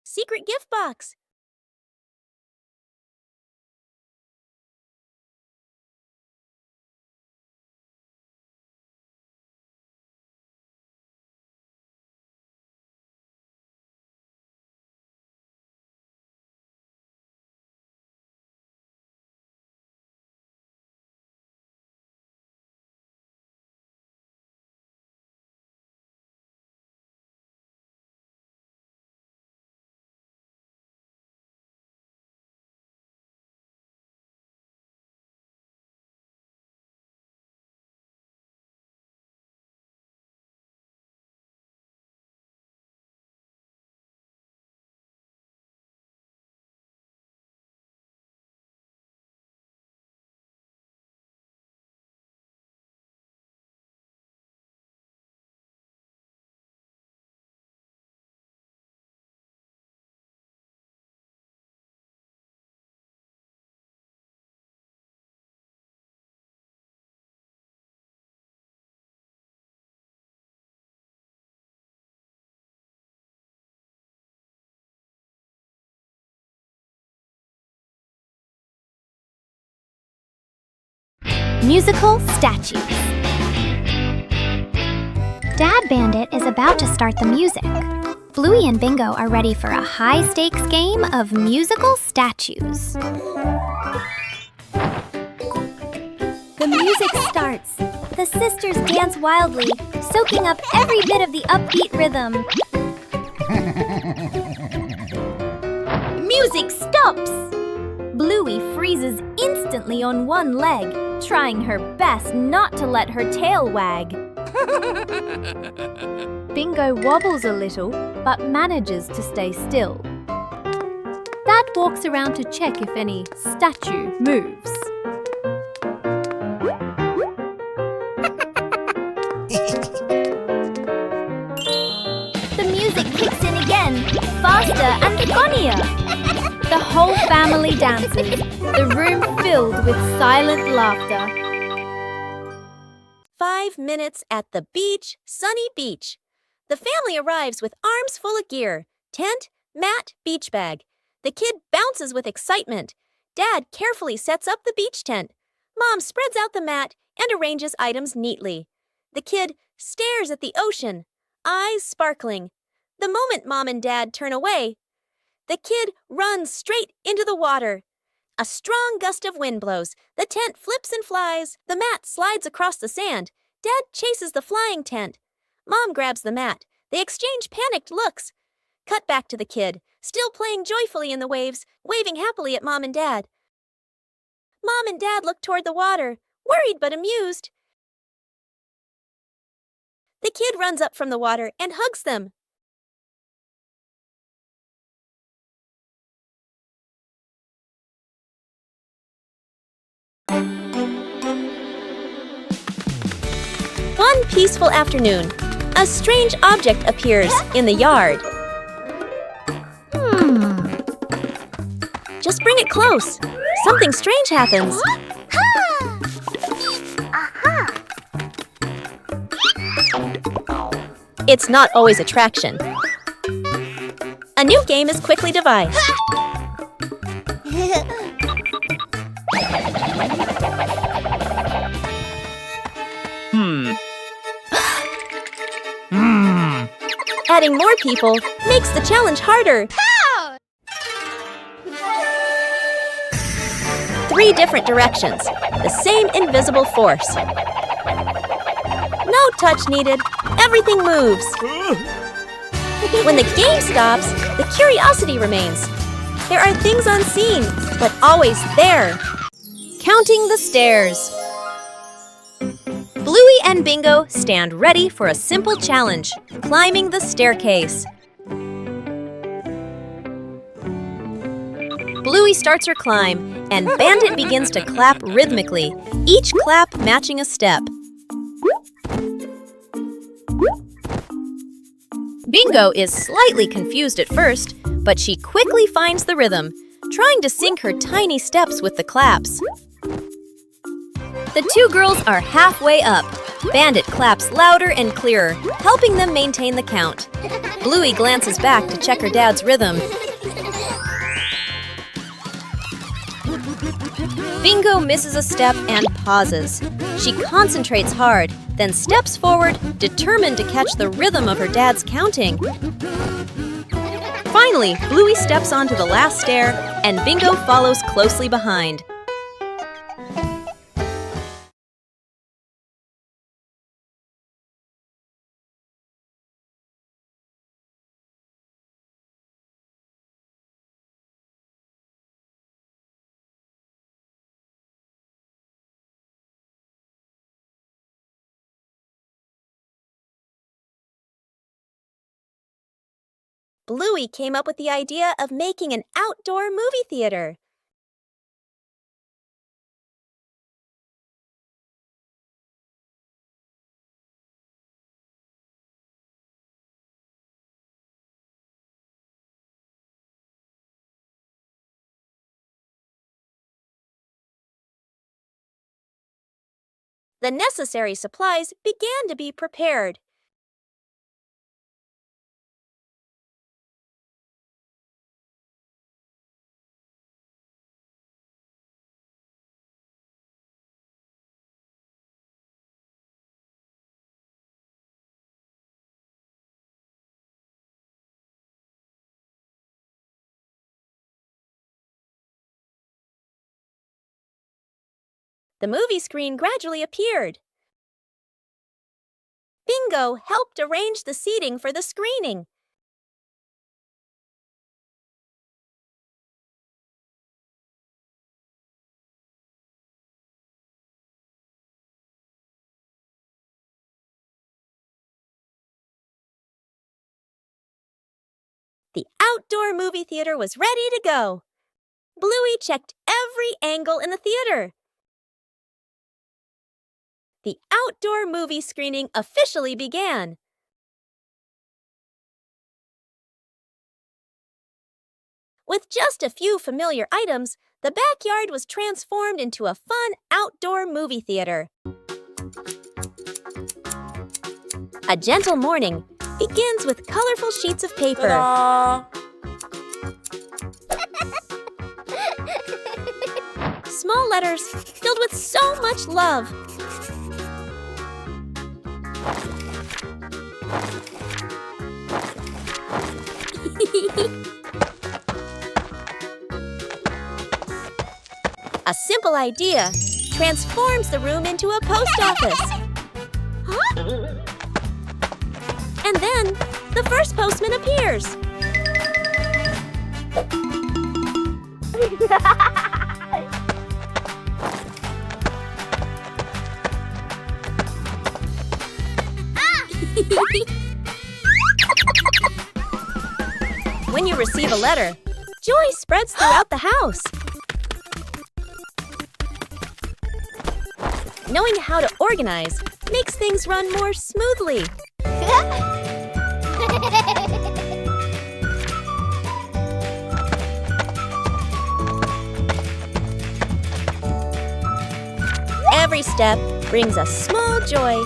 secret gift box. Musical statues. Dad Bandit is about to start the music. Bluey and Bingo are ready for a high-stakes game of musical statues. The music starts. The sisters dance wildly, soaking up every bit of the upbeat rhythm. Music stops! Bluey freezes instantly on one leg, trying her best not to let her tail wag. Bingo wobbles a little, but manages to stay still. Dad walks around to check if any statue moves. The music kicks in again, faster and funnier. The whole family dances, the room filled with silent laughter. 5 minutes at the beach, sunny beach. The family arrives with arms full of gear. Tent, mat, beach bag. The kid bounces with excitement. Dad carefully sets up the beach tent. Mom spreads out the mat and arranges items neatly. The kid stares at the ocean, eyes sparkling. The moment Mom and Dad turn away, the kid runs straight into the water. A strong gust of wind blows. The tent flips and flies. The mat slides across the sand. Dad chases the flying tent. Mom grabs the mat. They exchange panicked looks. Cut back to the kid, still playing joyfully in the waves, waving happily at Mom and Dad. Mom and Dad look toward the water, worried but amused. The kid runs up from the water and hugs them. One peaceful afternoon, a strange object appears in the yard. Just bring it close. Something strange happens. It's not always attraction. A new game is quickly devised. Adding more people makes the challenge harder. 3 different directions, the same invisible force. No touch needed, everything moves. When the game stops, the curiosity remains. There are things unseen, but always there. Counting the stairs. Bluey and Bingo stand ready for a simple challenge, climbing the staircase. Bluey starts her climb, and Bandit begins to clap rhythmically, each clap matching a step. Bingo is slightly confused at first, but she quickly finds the rhythm, trying to sync her tiny steps with the claps. The 2 girls are halfway up. Bandit claps louder and clearer, helping them maintain the count. Bluey glances back to check her dad's rhythm. Bingo misses a step and pauses. She concentrates hard, then steps forward, determined to catch the rhythm of her dad's counting. Finally, Bluey steps onto the last stair, and Bingo follows closely behind. Bluey came up with the idea of making an outdoor movie theater. The necessary supplies began to be prepared. The movie screen gradually appeared. Bingo helped arrange the seating for the screening. The outdoor movie theater was ready to go. Bluey checked every angle in the theater. The outdoor movie screening officially began. With just a few familiar items, the backyard was transformed into a fun outdoor movie theater. A gentle morning begins with colorful sheets of paper. Ta-da! Small letters filled with so much love. A simple idea transforms the room into a post office. Huh? And then the first postman appears. When you receive a letter, joy spreads throughout the house. Knowing how to organize makes things run more smoothly. Every step brings a small joy.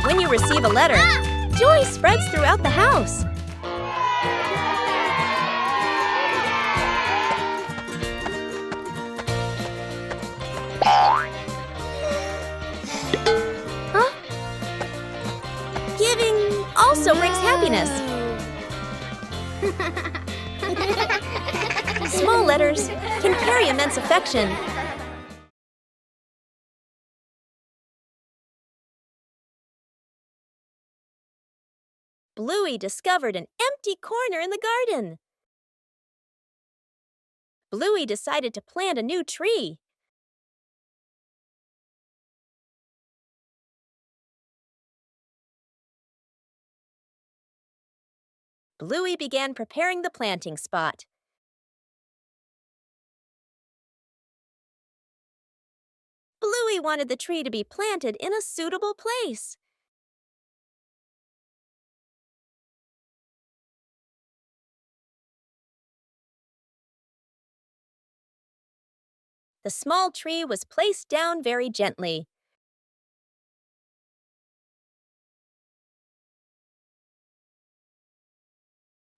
When you receive a letter, joy spreads throughout the house. Huh? Giving also brings happiness. Small letters can carry immense affection. Bluey discovered an empty corner in the garden. Bluey decided to plant a new tree. Bluey began preparing the planting spot. Bluey wanted the tree to be planted in a suitable place. The small tree was placed down very gently.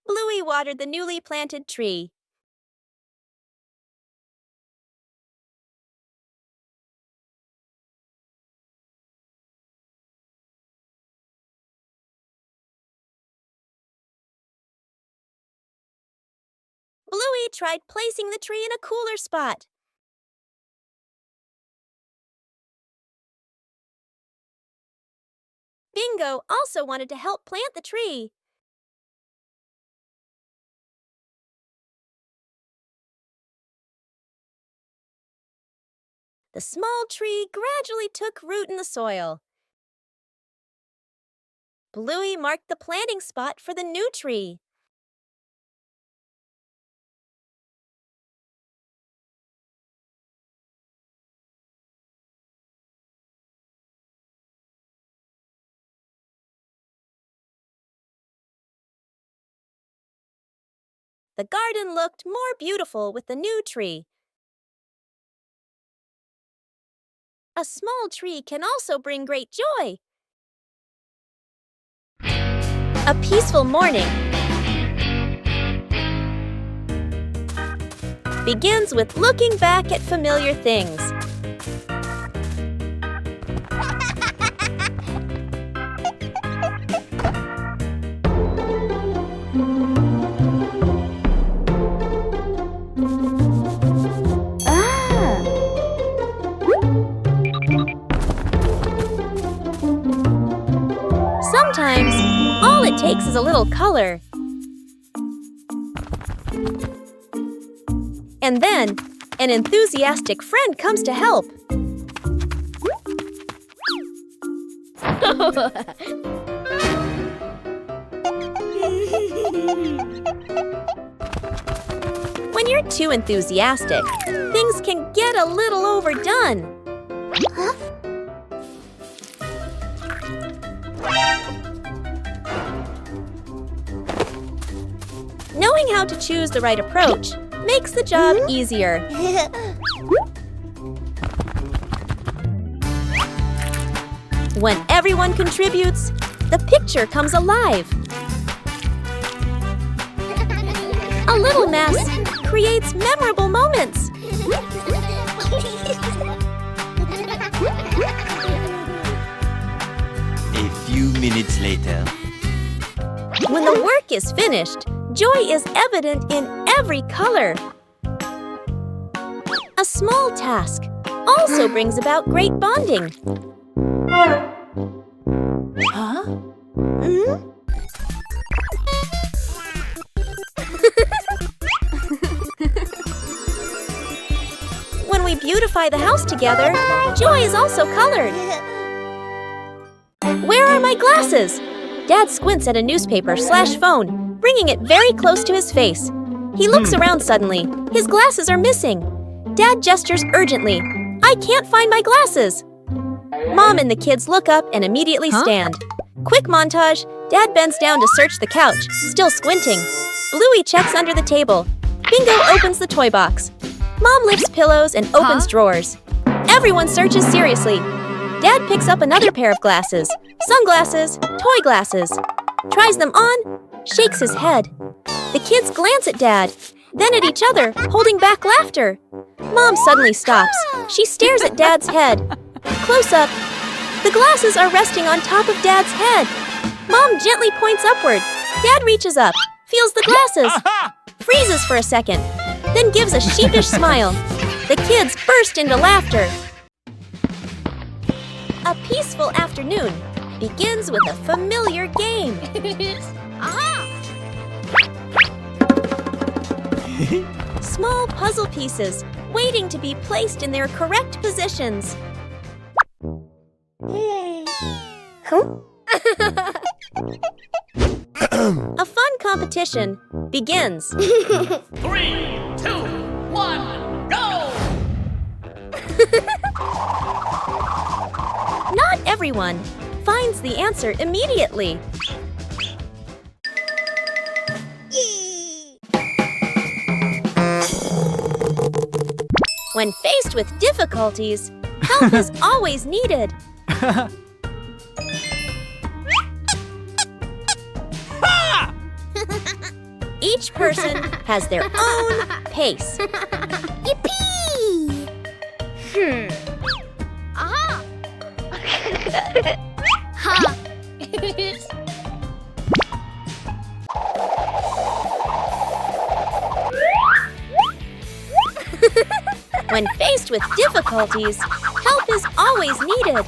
Bluey watered the newly planted tree. Bluey tried placing the tree in a cooler spot. Bingo also wanted to help plant the tree. The small tree gradually took root in the soil. Bluey marked the planting spot for the new tree. The garden looked more beautiful with the new tree. A small tree can also bring great joy. A peaceful morning begins with looking back at familiar things. Sometimes, all it takes is a little color. And then, an enthusiastic friend comes to help. When you're too enthusiastic, things can get a little overdone. Knowing how to choose the right approach makes the job easier. When everyone contributes, the picture comes alive. A little mess creates memorable moments. A few minutes later. When the work is finished, joy is evident in every color. A small task also brings about great bonding. Huh? When we beautify the house together, joy is also colored. Where are my glasses? Dad squints at a newspaper/phone, bringing it very close to his face. He looks around suddenly. His glasses are missing. Dad gestures urgently. I can't find my glasses. Mom and the kids look up and immediately stand. Quick montage. Dad bends down to search the couch, still squinting. Bluey checks under the table. Bingo opens the toy box. Mom lifts pillows and opens drawers. Everyone searches seriously. Dad picks up another pair of glasses. Sunglasses, toy glasses. Tries them on, shakes his head. The kids glance at Dad, then at each other, holding back laughter. Mom suddenly stops. She stares at Dad's head. Close up. The glasses are resting on top of Dad's head. Mom gently points upward. Dad reaches up, feels the glasses, freezes for a second, then gives a sheepish smile. The kids burst into laughter. A peaceful afternoon begins with a familiar game. Small puzzle pieces waiting to be placed in their correct positions. A fun competition begins. 3, 2, 1, go! Not everyone finds the answer immediately. When faced with difficulties, help is always needed. Each person has their own pace. Yippee! Aha! Ha! When faced with difficulties, help is always needed.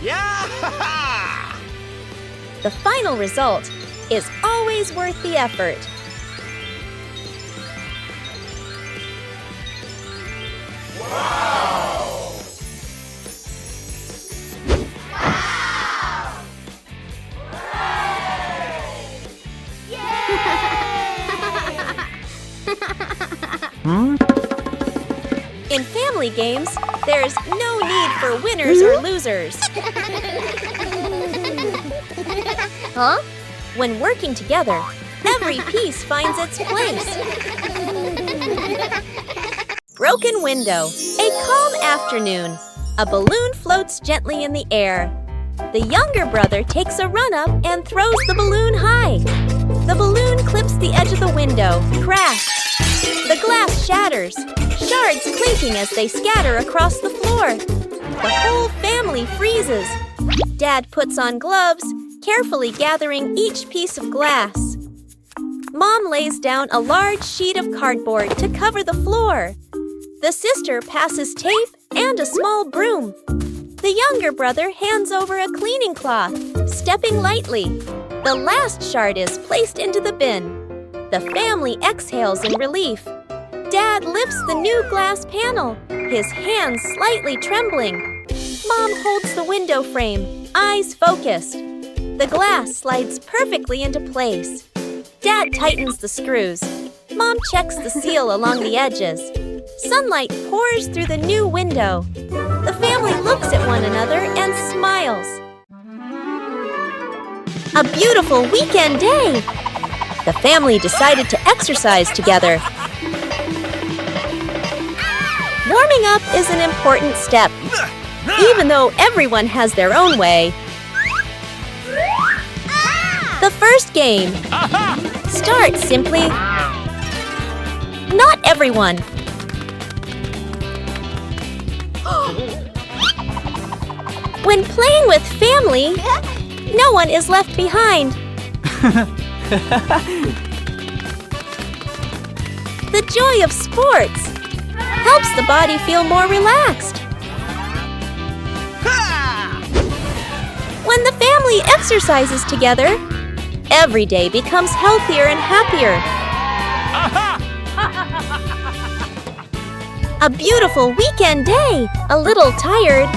Yeah! The final result is always worth the effort. In family games, there's no need for winners or losers. Huh? When working together, every piece finds its place. Broken window. A calm afternoon. A balloon floats gently in the air. The younger brother takes a run-up and throws the balloon high. The balloon clips the edge of the window. Crash! The glass shatters, shards clinking as they scatter across the floor. The whole family freezes. Dad puts on gloves, carefully gathering each piece of glass. Mom lays down a large sheet of cardboard to cover the floor. The sister passes tape and a small broom. The younger brother hands over a cleaning cloth, stepping lightly. The last shard is placed into the bin. The family exhales in relief. Dad lifts the new glass panel, his hands slightly trembling. Mom holds the window frame, eyes focused. The glass slides perfectly into place. Dad tightens the screws. Mom checks the seal along the edges. Sunlight pours through the new window. The family looks at one another and smiles. A beautiful weekend day! The family decided to exercise together. Warming up is an important step, even though everyone has their own way. The first game. Start simply. Not everyone. When playing with family, no one is left behind. The joy of sports helps the body feel more relaxed. When the family exercises together, every day becomes healthier and happier. A beautiful weekend day, a little tired.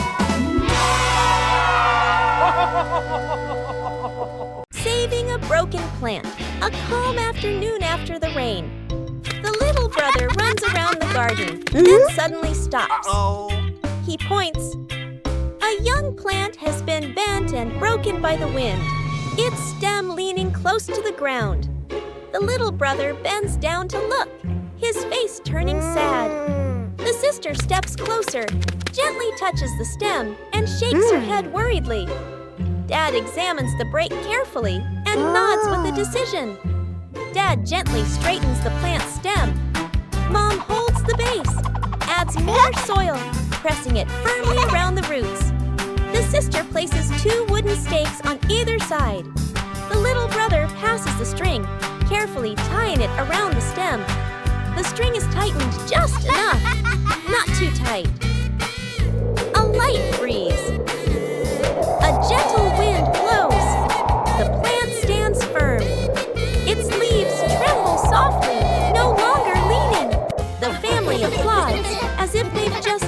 Saving a broken plant, a calm afternoon after the rain. The little brother runs around the garden, then suddenly stops. He points. A young plant has been bent and broken by the wind, its stem leaning close to the ground. The little brother bends down to look, his face turning sad. The sister steps closer, gently touches the stem, and shakes her head worriedly. Dad examines the break carefully and nods with a decision. Dad gently straightens the plant's stem. Mom holds the base, adds more soil, pressing it firmly around the roots. The sister places 2 wooden stakes on either side. The little brother passes the string, carefully tying it around the stem. The string is tightened just enough, not too tight. A light breeze. A gentle wind blows. The plant stands firm. Its leaves tremble softly, no longer leaning. The family applauds as if they've just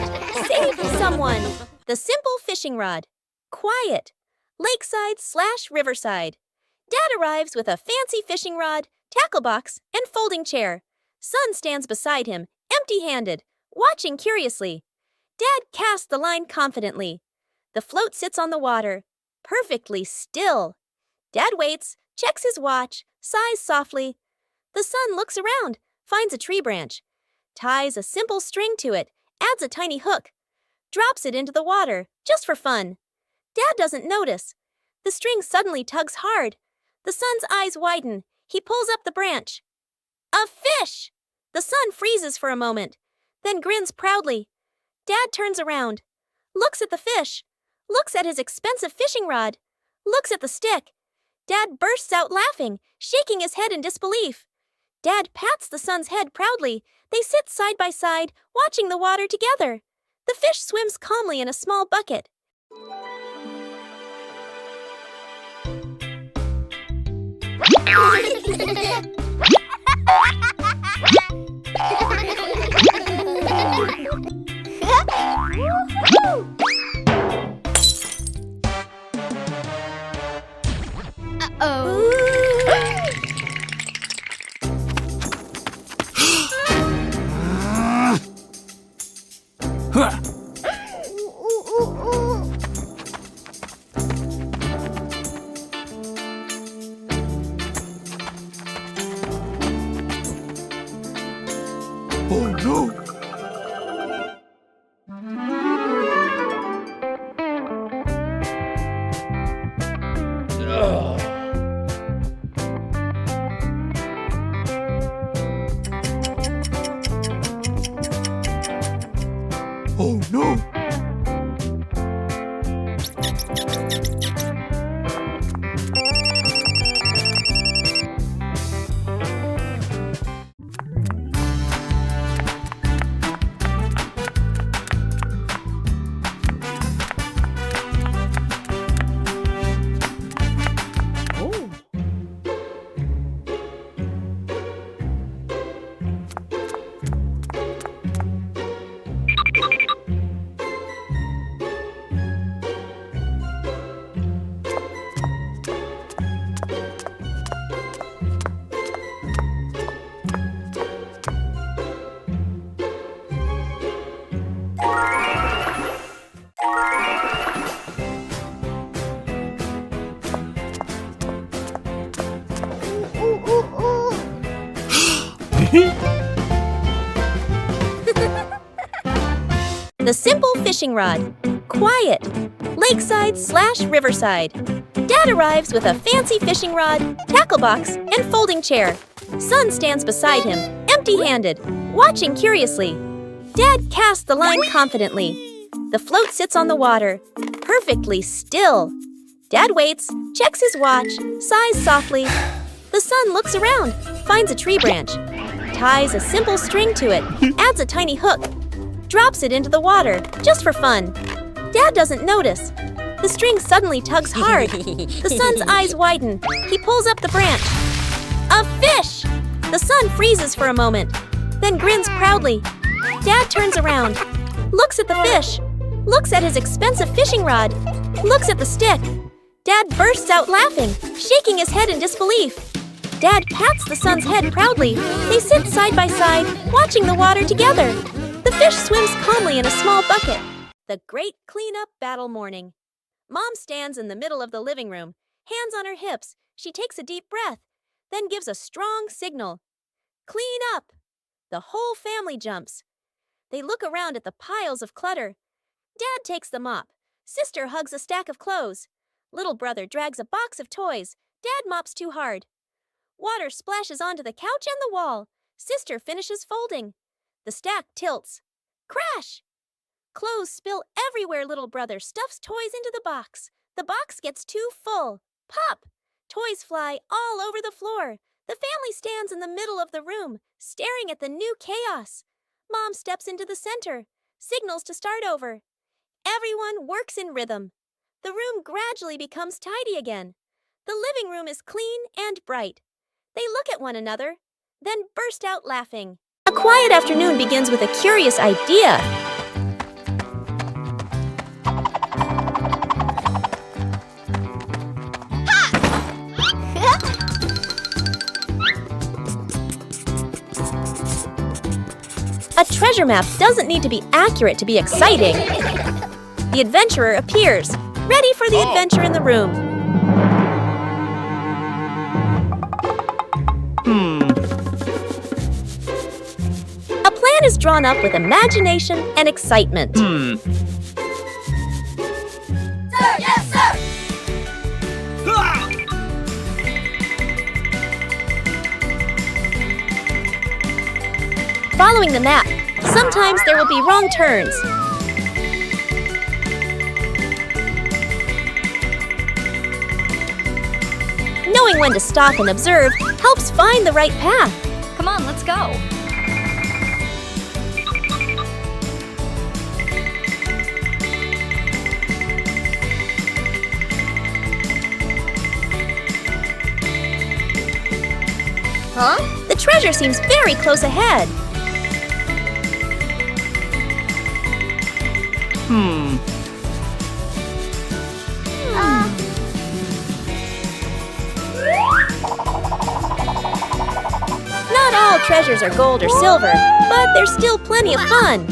saved someone. The simple fishing rod. Quiet. Lakeside/riverside. Dad arrives with a fancy fishing rod, tackle box, and folding chair. Son stands beside him, empty-handed, watching curiously. Dad casts the line confidently. The float sits on the water, perfectly still. Dad waits, checks his watch, sighs softly. The son looks around, finds a tree branch, ties a simple string to it, adds a tiny hook, drops it into the water, just for fun. Dad doesn't notice. The string suddenly tugs hard. The son's eyes widen. He pulls up the branch. A fish! The son freezes for a moment, then grins proudly. Dad turns around, looks at the fish, looks at his expensive fishing rod, looks at the stick. Dad bursts out laughing, shaking his head in disbelief. Dad pats the son's head proudly. They sit side by side, watching the water together. The fish swims calmly in a small bucket. Oh no! Oh no! The simple fishing rod. Quiet. Lakeside/riverside. Dad arrives with a fancy fishing rod, tackle box, and folding chair. Son stands beside him, empty-handed, watching curiously. Dad casts the line confidently. The float sits on the water, perfectly still. Dad waits, checks his watch, sighs softly. The son looks around, finds a tree branch, ties a simple string to it, adds a tiny hook, drops it into the water, just for fun. Dad doesn't notice. The string suddenly tugs hard. The son's eyes widen. He pulls up the branch. A fish! The son freezes for a moment, then grins proudly. Dad turns around, looks at the fish, looks at his expensive fishing rod, looks at the stick. Dad bursts out laughing, shaking his head in disbelief. Dad pats the son's head proudly. They sit side by side, watching the water together. The fish swims calmly in a small bucket. The great cleanup battle morning. Mom stands in the middle of the living room, hands on her hips. She takes a deep breath, then gives a strong signal. Clean up! The whole family jumps. They look around at the piles of clutter. Dad takes the mop. Sister hugs a stack of clothes. Little brother drags a box of toys. Dad mops too hard. Water splashes onto the couch and the wall. Sister finishes folding. The stack tilts. Crash! Clothes spill everywhere. Little brother stuffs toys into the box. The box gets too full. Pop! Toys fly all over the floor. The family stands in the middle of the room, staring at the new chaos. Mom steps into the center, signals to start over. Everyone works in rhythm. The room gradually becomes tidy again. The living room is clean and bright. They look at one another, then burst out laughing. A quiet afternoon begins with a curious idea. treasure map doesn't need to be accurate to be exciting. The adventurer appears, ready for the adventure in the room. A plan is drawn up with imagination and excitement. Sir, yes, sir! Following the map, sometimes there will be wrong turns. Knowing when to stop and observe helps find the right path. Come on, let's go. Huh? The treasure seems very close ahead. Not all treasures are gold or silver, but there's still plenty of fun.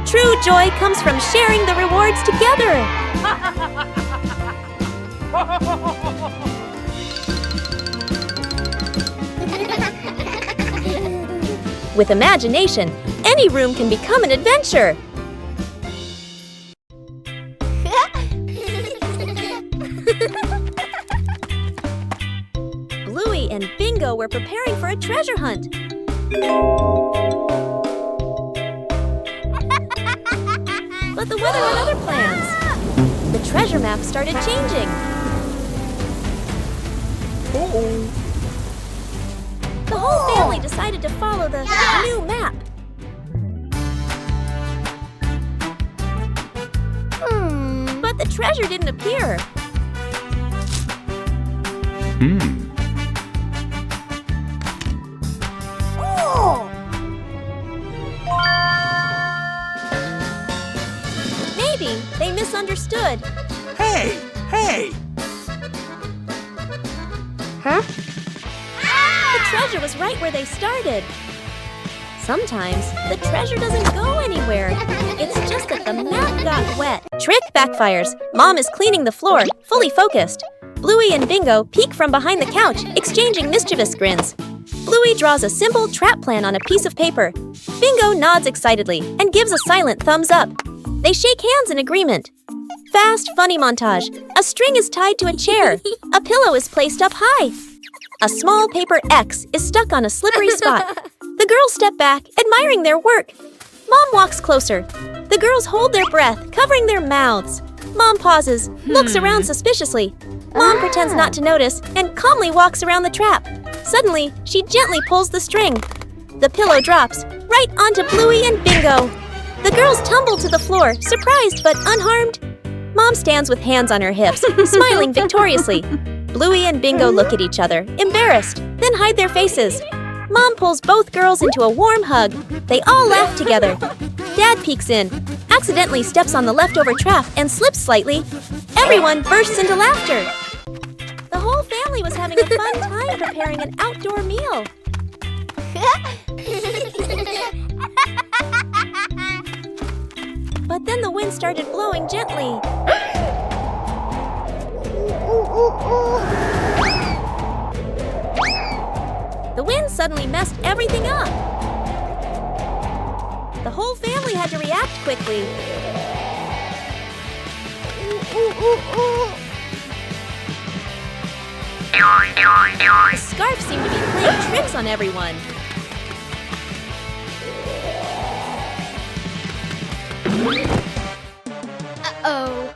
True joy comes from sharing the rewards together. With imagination, any room can become an adventure. Bluey and Bingo were preparing for a treasure hunt. But the weather had other plans. The treasure map started changing. The whole family decided to follow the new map. But the treasure didn't appear. Maybe they misunderstood. Hey! Hey! The treasure was right where they started. Sometimes the treasure doesn't go anywhere. It's just that the map got wet. Trick backfires. Mom is cleaning the floor, fully focused. Bluey and Bingo peek from behind the couch, exchanging mischievous grins. Bluey draws a simple trap plan on a piece of paper. Bingo nods excitedly and gives a silent thumbs up. They shake hands in agreement. Fast, funny montage. A string is tied to a chair. A pillow is placed up high. A small paper X is stuck on a slippery spot. The girls step back, admiring their work. Mom walks closer. The girls hold their breath, covering their mouths. Mom pauses, looks around suspiciously. Mom pretends not to notice and calmly walks around the trap. Suddenly, she gently pulls the string. The pillow drops right onto Bluey and Bingo. The girls tumble to the floor, surprised but unharmed. Mom stands with hands on her hips, smiling victoriously. Bluey and Bingo look at each other, embarrassed, then hide their faces. Mom pulls both girls into a warm hug. They all laugh together. Dad peeks in, accidentally steps on the leftover trap and slips slightly. Everyone bursts into laughter. The whole family was having a fun time preparing an outdoor meal. But then the wind started blowing gently. The wind suddenly messed everything up. The whole family had to react quickly. The scarf seemed to be playing tricks on everyone. Uh-oh.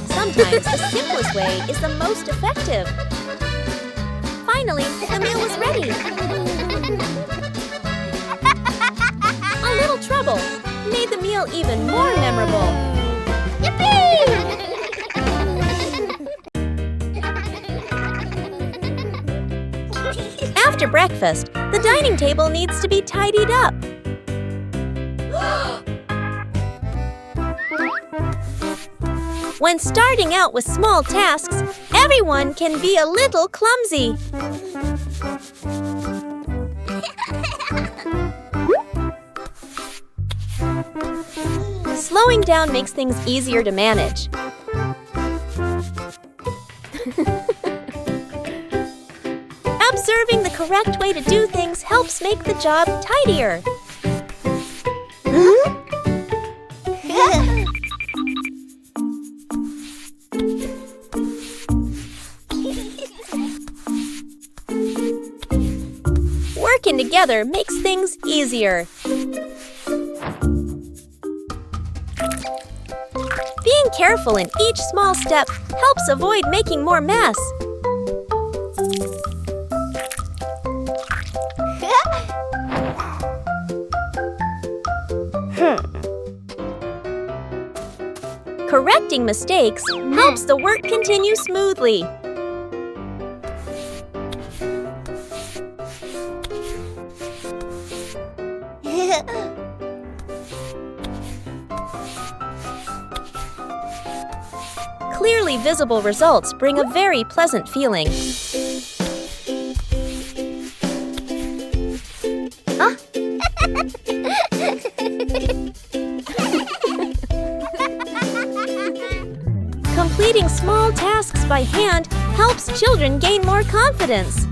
Sometimes the simplest way is the most effective. Finally, the meal was ready. A little trouble made the meal even more memorable. Yippee! After breakfast, the dining table needs to be tidied up. When starting out with small tasks, everyone can be a little clumsy. Slowing down makes things easier to manage. Observing the correct way to do things helps make the job tidier. Working together makes things easier. Being careful in each small step helps avoid making more mess. Correcting mistakes helps the work continue smoothly. Clearly visible results bring a very pleasant feeling. Completing small tasks by hand helps children gain more confidence.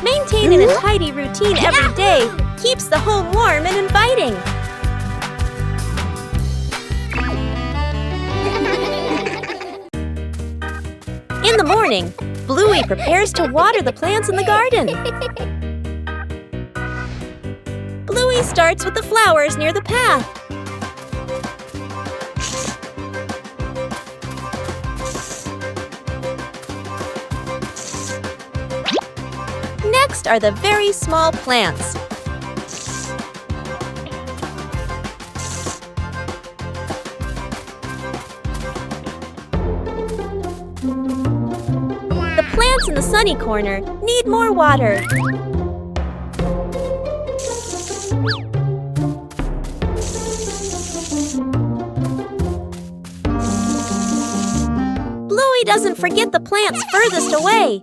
Maintaining a tidy routine every day keeps the home warm and inviting. In the morning, Bluey prepares to water the plants in the garden. Bluey starts with the flowers near the path. Next are the very small plants. The plants in the sunny corner need more water. Bluey doesn't forget the plants furthest away.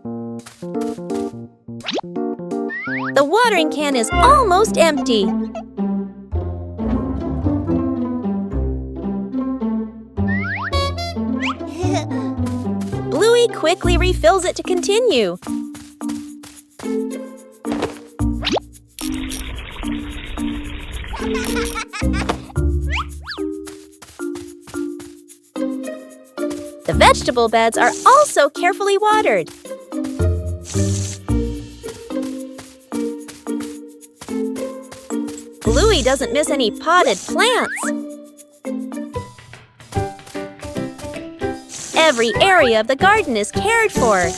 The watering can is almost empty. Bluey quickly refills it to continue. The vegetable beds are also carefully watered. Bluey doesn't miss any potted plants. Every area of the garden is cared for.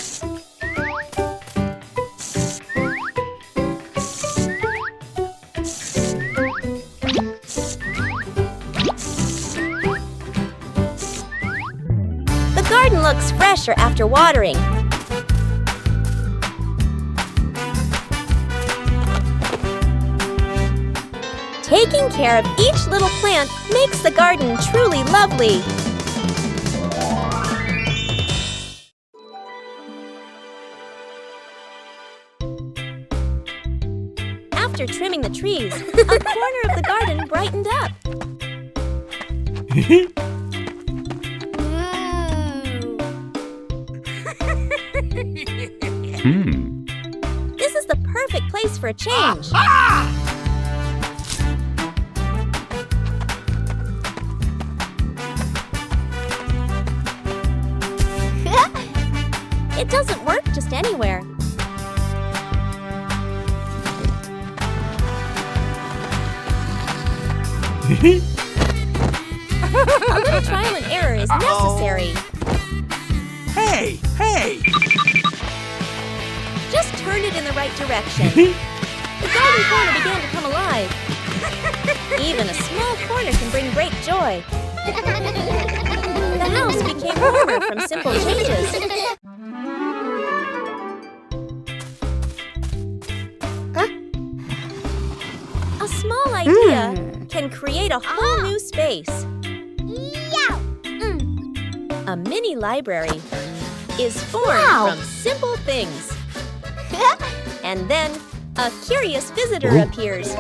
The garden looks fresher after watering. Taking care of each little plant makes the garden truly lovely. After trimming the trees, a corner of the garden brightened up. This is the perfect place for a change. It doesn't work just anywhere. A little trial and error is necessary. Hey, hey! Just turn it in the right direction. The garden corner began to come alive. Even a small corner can bring great joy. The house became warmer from simple changes. small idea can create a whole new space. A mini library is formed from simple things. And then a curious visitor appears.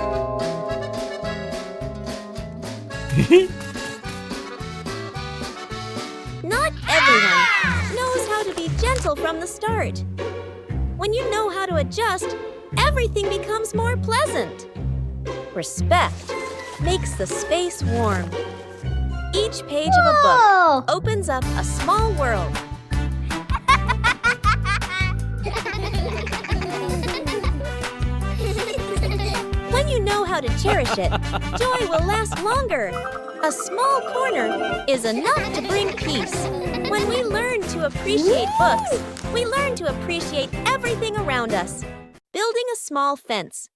Not everyone knows how to be gentle from the start. When you know how to adjust, everything becomes more pleasant. Respect makes the space warm. Each page of a book opens up a small world. When you know how to cherish it, joy will last longer. A small corner is enough to bring peace. When we learn to appreciate books, we learn to appreciate everything around us. Building a small fence.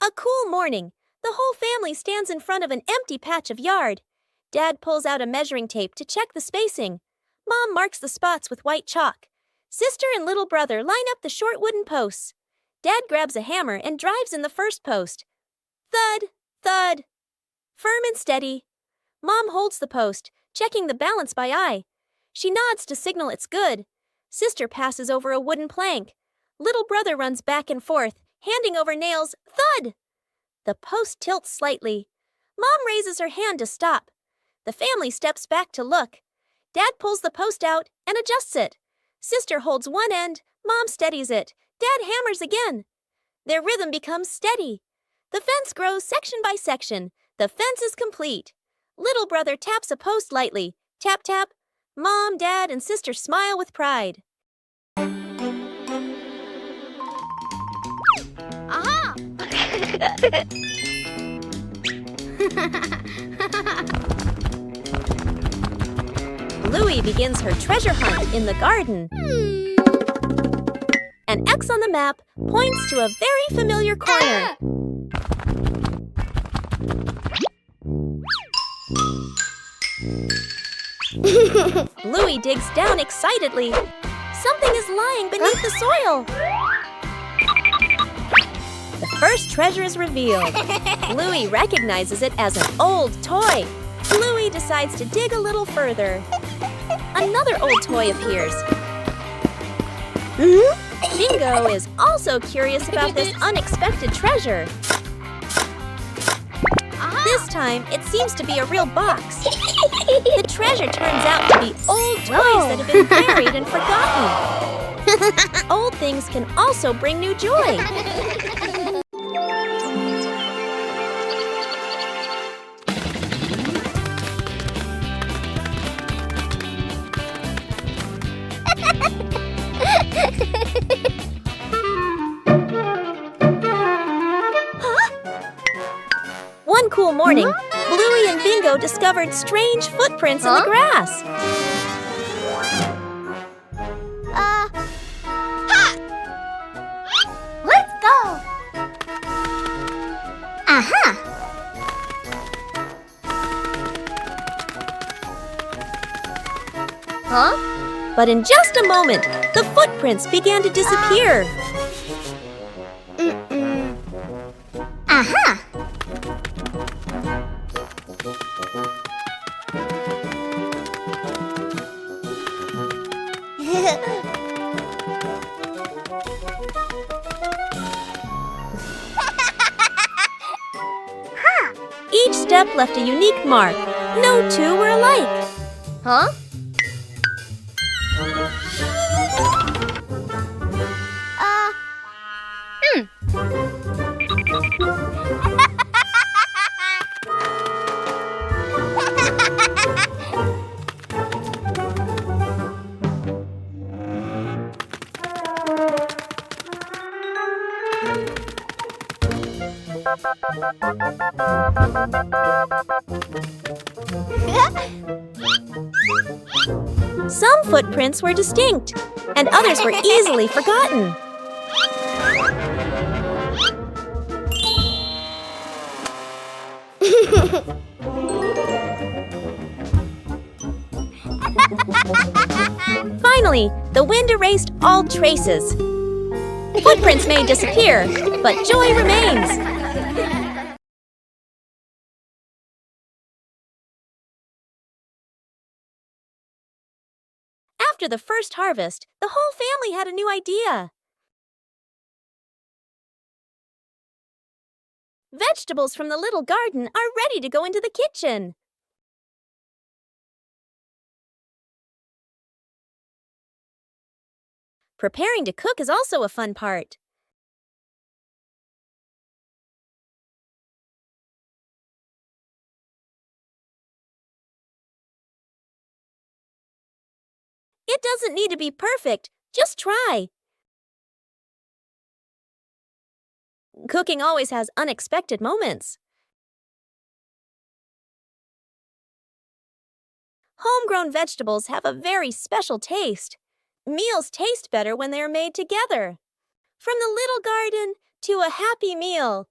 A cool morning, the whole family stands in front of an empty patch of yard. Dad pulls out a measuring tape to check the spacing. Mom marks the spots with white chalk. Sister and little brother line up the short wooden posts. Dad grabs a hammer and drives in the first post. Thud, thud. Firm and steady. Mom holds the post, checking the balance by eye. She nods to signal it's good. Sister passes over a wooden plank. Little brother runs back and forth, handing over nails. Thud! The post tilts slightly. Mom raises her hand to stop. The family steps back to look. Dad pulls the post out and adjusts it. Sister holds one end. Mom steadies it. Dad hammers again. Their rhythm becomes steady. The fence grows section by section. The fence is complete. Little brother taps a post lightly. Tap, tap. Mom, Dad, and Sister smile with pride. Aha! Bluey begins her treasure hunt in the garden. An X on the map points to a very familiar corner. Bluey digs down excitedly. Something is lying beneath the soil. The first treasure is revealed. Bluey recognizes it as an old toy. Bluey decides to dig a little further. Another old toy appears. Bingo is also curious about this unexpected treasure. This time, it seems to be a real box. The treasure turns out to be old toys that have been buried and forgotten. Old things can also bring new joy. One cool morning, Bluey and Bingo discovered strange footprints in the grass. Let's go! Aha! Huh? But in just a moment, the footprints began to disappear. Aha! Each step left a unique mark. No two were alike. Huh? Some footprints were distinct, and others were easily forgotten. Finally, the wind erased all traces. Footprints may disappear, but joy remains. After the first harvest, the whole family had a new idea. Vegetables from the little garden are ready to go into the kitchen. Preparing to cook is also a fun part. It doesn't need to be perfect, just try. Cooking always has unexpected moments. Homegrown vegetables have a very special taste. Meals taste better when they are made together. From the little garden to a happy meal,